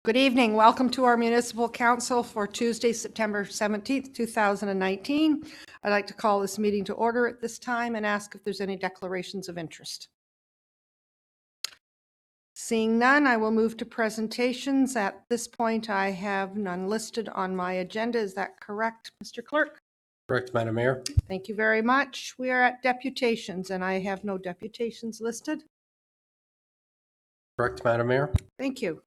Good evening. Welcome to our Municipal Council for Tuesday, September 17th, 2019. I'd like to call this meeting to order at this time and ask if there's any declarations of interest. Seeing none, I will move to presentations. At this point, I have none listed on my agenda. Is that correct, Mr. Clerk? Correct, Madam Mayor. Thank you very much. We are at deputations, and I have no deputations listed. Correct, Madam Mayor. Thank you.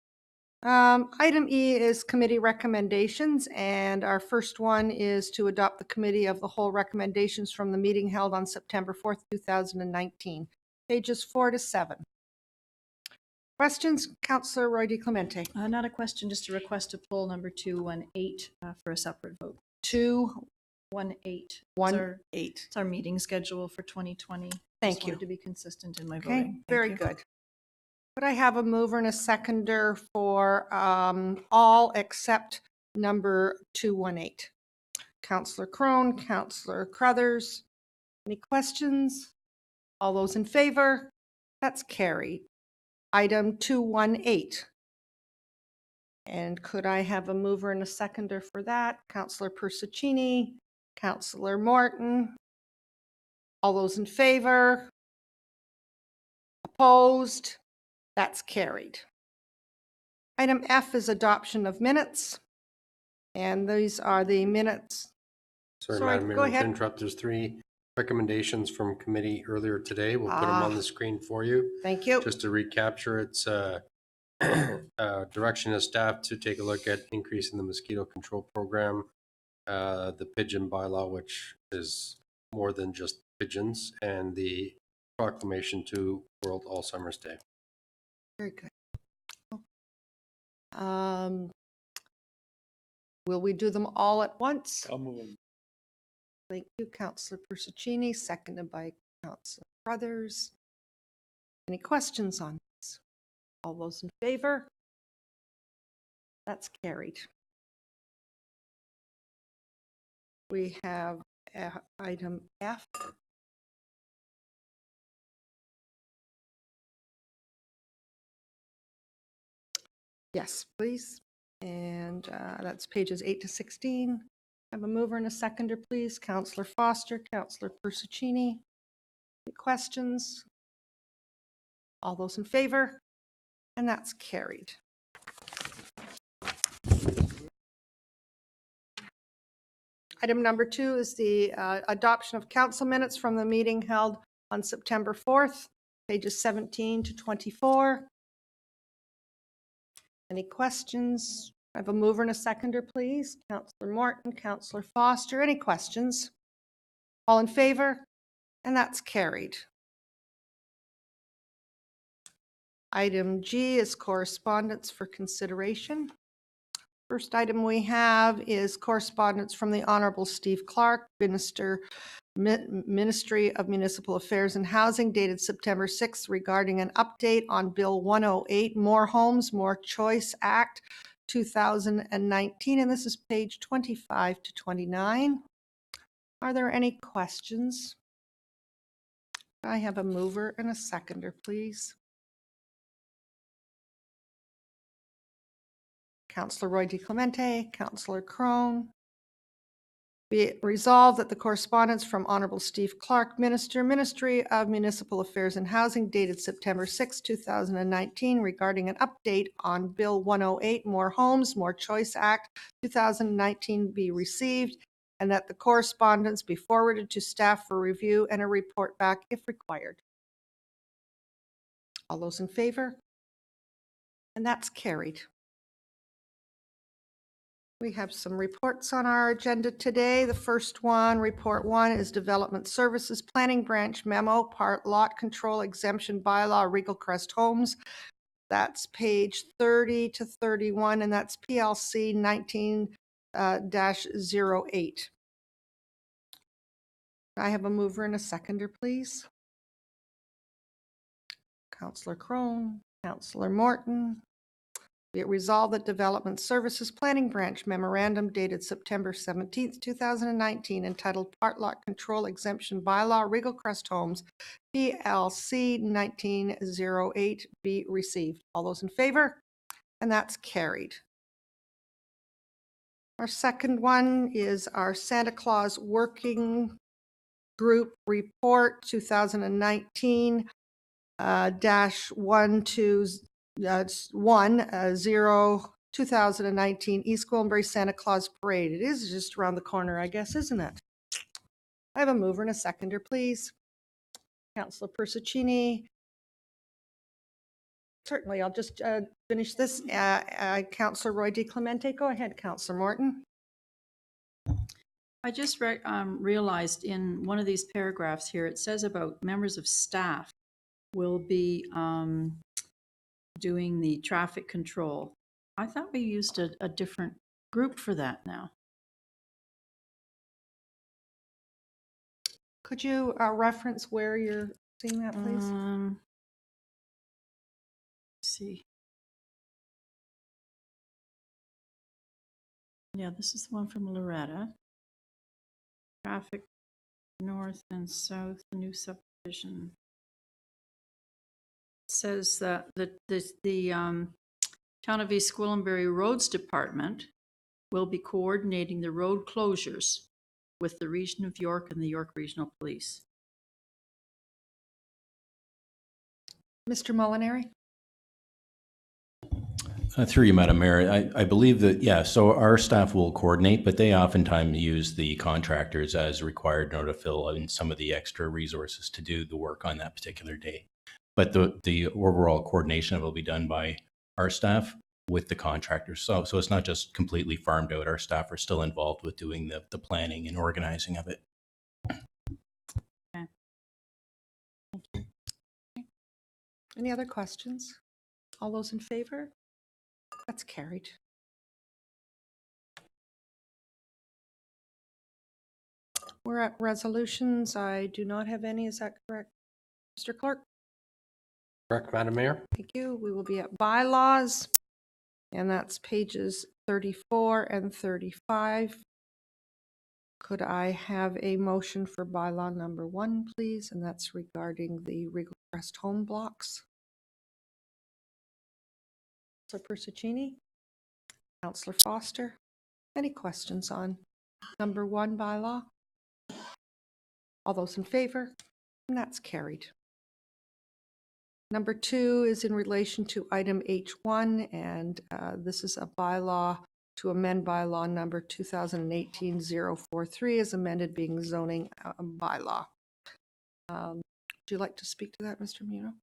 Item E is committee recommendations, and our first one is to adopt the committee of the whole recommendations from the meeting held on September 4th, 2019, pages 4 to 7. Questions? Councillor Roy DiClemente. Not a question, just a request to pull number 218 for a separate vote. 218. It's our meeting schedule for 2020. Thank Just you. wanted to be consistent in my Okay, voting. very good. Could I have a mover and a seconder for all except number 218? Councillor Crone, Councillor Crothers. Any questions? All those in favor? That's carried. Item 218. And could I have a mover and a seconder for that? Councillor Persuccini, Councillor Morton. All those in favor? Opposed? That's carried. Item F is adoption of minutes. And these are the minutes. Sorry, Sorry, Madam Mayor, go to ahead. interrupt. There's 3 recommendations from committee earlier today. We'll put them on the screen for you. Thank you. Just to recapture, it's direction of staff to take a look at increasing the mosquito control program, the pigeon bylaw, which is more than just pigeons, and the proclamation to World Alzheimer's Day. Very good. Will we do them all at once? I'll move them. Thank you, Councillor Persuccini, seconded by Councillor Crothers. Any questions on this? All those in favor? That's carried. We have item F. Yes, please. And that's pages 8 to 16. Have a mover and a seconder, please. Councillor Foster, Councillor Persuccini. Any questions? All those in favor? And that's carried. Item number 2 is the adoption of council minutes from the meeting held on September 4th, pages 17 to 24. Any questions? I have a mover and a seconder, please. Councillor Morton, Councillor Foster. Any questions? All in favor? And that's carried. Item G is correspondence for consideration. First item we have is correspondence from the Honourable Steve Clark, Minister, Ministry of Municipal Affairs and Housing, dated September 6th, regarding an update on Bill 108, More Homes, More Choice Act 2019, and this is page 25 to 29. Are there any questions? I have a mover and a seconder, please. Councillor Roy DiClemente, Councillor Crone. Be it resolved that the correspondence from Honourable Steve Clark, Minister, Ministry of Municipal Affairs and Housing, dated September 6, 2019, regarding an update on Bill 108, More Homes, More Choice Act 2019 be received, and that the correspondence be forwarded to staff for review and a report back if required. All those in favor? And that's carried. We have some reports on our agenda today. The first one, report 1, is Development Services Planning Branch Memo, Part Lot Control Exemption Bylaw, Regal Crest Homes. That's page 30 to 31, and that's PLC 19-08. I have a mover and a seconder, please. Councillor Crone, Councillor Morton. Be it resolved that Development Services Planning Branch Memorandum dated September 17th, 2019, entitled Part Lot Control Exemption Bylaw, Regal Crest Homes, PLC 19-08, be received. All those in favor? and that's carried. Our second one is our Santa Claus Working Group Report 2019 -120 East Gwillimbury Santa Claus Parade. It is just around the corner, I guess, isn't it? I have a mover and a seconder, please. Councillor Persichini. Certainly, I'll just finish this. Councillor Roy DiClemente, go ahead, Councillor Morton. I just realized in one of these paragraphs here, it says about members of staff will be doing the traffic control. I thought we used a different group for that now. Could you reference where you're seeing that, please? Let's see. Yeah, this is the one from Loretta. Traffic north and south, the new subdivision. It says that the Town of East Gwillimbury Roads Department will be coordinating the road closures with the Region of York and the York Regional Police. Mr. Molinari? Through you, Madam Mayor, I believe that, yeah, so our staff will coordinate, but they oftentimes use the contractors as required in order to fill in some of the extra resources to do the work on that particular day. But the overall coordination will be done by our staff with the contractors. So it's not just completely farmed out. Our staff are still involved with doing the planning and organizing of it. Okay. Thank you. Any other questions? All those in favor? That's carried. We're at resolutions. I do not have any. Is that correct, Mr. Clerk? Correct, Madam Mayor? Thank you. We will be at bylaws, and that's pages 34 and 35. Could I have a motion for bylaw number 1, please? And that's regarding the Regal Crest home blocks. Councillor Persichini? Councillor Foster? Any questions on number 1 bylaw? All those in favor? And that's carried. Number 2 is in relation to item H1, and this is a bylaw to amend bylaw number 2018-043 as amended, being zoning bylaw. Would you like to speak to that, Mr. Muno?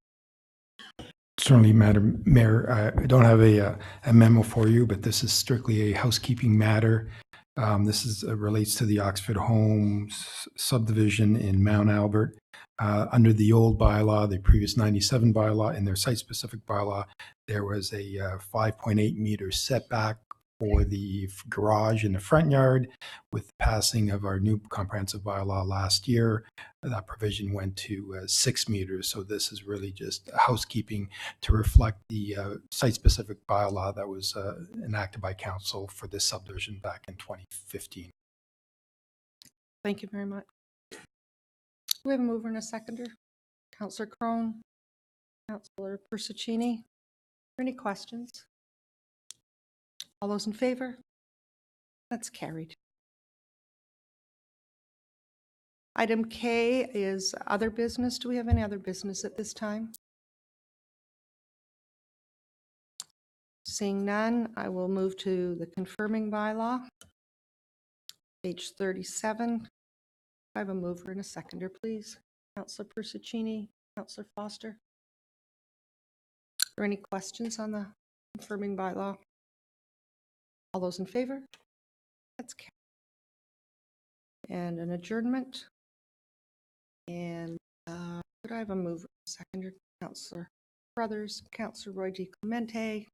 Certainly, Madam Mayor. I don't have a memo for you, but this is strictly a housekeeping matter. This is relates to the Oxford Homes subdivision in Mount Albert. Under the old bylaw, the previous 97 bylaw, and their site-specific bylaw, there was a 5.8 meter setback for the garage in the front yard. With the passing of our new comprehensive bylaw last year, that provision went to 6 meters. So this is really just housekeeping to reflect the site-specific bylaw that was enacted by council for this subdivision back in 2015. Thank you very much. We have a mover and a seconder. Councillor Crone, Councillor Persichini. Any questions? All those in favor? That's carried. Item K is other business. Do we have any other business at this time? Seeing none, I will move to the confirming bylaw. Page 37. I have a mover and a seconder, please. Councillor Persichini, Councillor Foster. Are there any questions on the confirming bylaw? All those in favor? That's carried. And an adjournment. And could I have a mover and a seconder? Councillor Brothers, Councillor Roy DiClemente.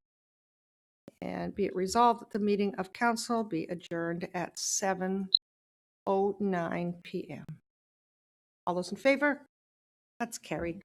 And be it resolved that the meeting of council be adjourned at 7:09 p.m. All those in favor? That's carried.